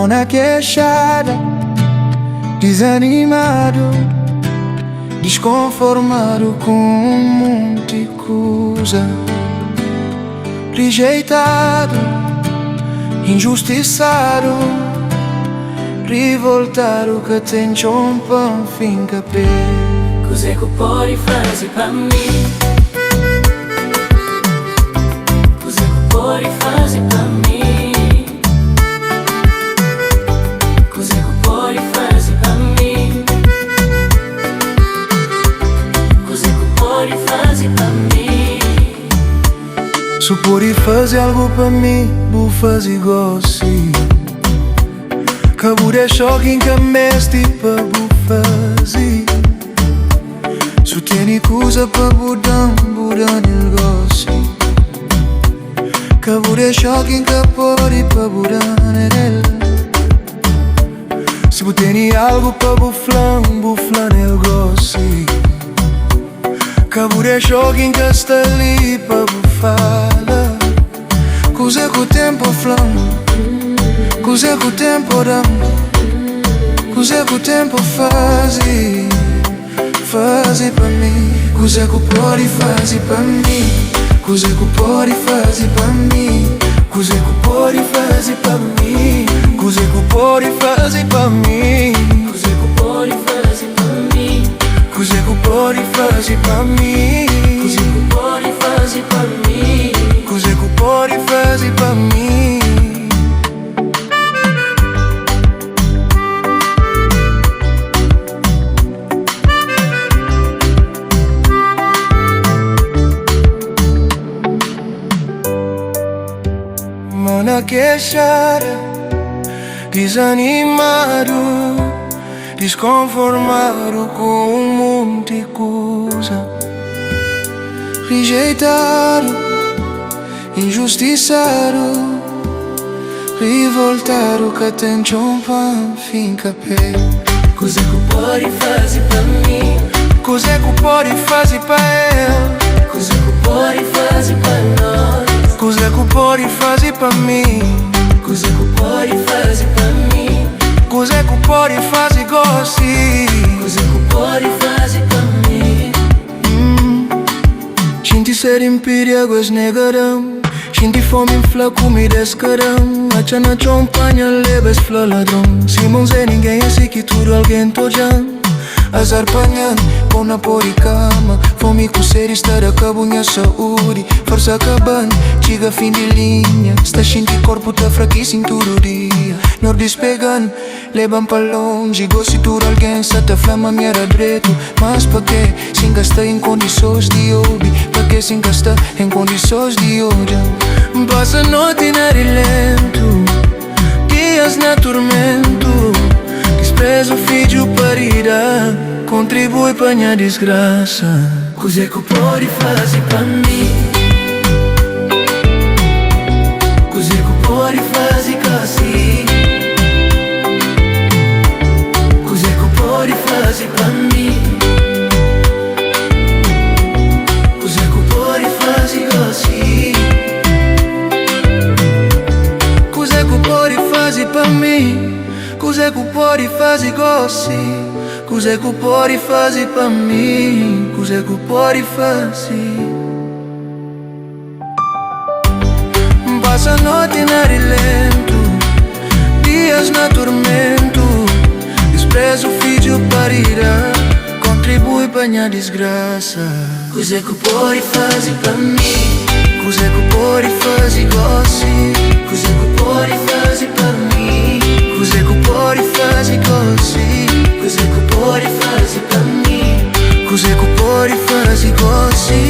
Mona queixada, desanimado, desconformado com um monte de coisa, rejeitado, injustiçado, rivoltado que tem um pão fim capê. Cos'è che puoi fare per me? Cos'è che puoi fare per me? Cos'è che puoi fare per me? Cos'è che puoi fare per me? Se puoi fazer algo pra mim, vou fazer gossi. Que vou deixar quem que mesti pra vou fazer. Se tem coisa pra mudar, mudar el gossi. Que vou deixar quem que pode pra mudar el. Se vou ter algo pra buflar el gossi. Que vou deixar quem que está ali pra bufala. Cos'è che o tempo flama? Cos'è che o tempo dà? Cos'è che o tempo fazi per me? Cos'è che puoi fare per me? Cos'è che puoi fare per me? Cos'è che puoi fare per me? Cos'è che puoi fare per me? Cos'è che puoi fare per me? Cos'è che puoi fare per me? Cos'è che puoi fare per me? Cos'è che puoi fare per me? Mona queixada, desanimado, desconformado com um monte de coisa, rejeitado, injustiçado, rivoltado que tem um pão fim capê. Cos'è che puoi fare per me? Cos'è che puoi fare per ele? Cos'è che puoi fare per noi? Cos'è che puoi fare per me? Cos'è che puoi fare per me? Cos'è che puoi fare così? Cos'è che puoi fare per me? Shinti se rimpiri água esnegarão. Shinti fome infla comida escarão. A chana champagna leves fla ladrão. Simão Zé ninguém assim que tudo alguém tojão. Azar panhan, pão na cama. Fome com ser estar a cabo minha saúde. Força acabando, chega fim de linha. Está shinti corpo tá fraquíssimo todo dia. Nor despegando, levam pra longe. Gosto de alguém, só tá flama minha direito. Mas pra que, sem gastar em condições de ouvir? Pra que sem gastar em condições de olhar? Passa a noite na lento, dias na tormento. Desprezo filho parida, contribui pra minha desgraça. Cos'è che puoi fare per me? Cos'è che puoi fare così? Cos'è che puoi fare per me? Cos'è che puoi fare così? Cos'è che puoi fare per me? Cos'è che puoi fare così? Cos'è che puoi fare per me? Cos'è che puoi fare? Passa a noite na lento, dias na tormento. Desprezo filho parida, contribui pra minha desgraça. Cos'è che puoi fare per me? Cos'è che puoi fare così? Cos'è che puoi fare per me? Cos'è che puoi fare così? Cos'è che puoi fare per me? Cos'è che puoi fare così?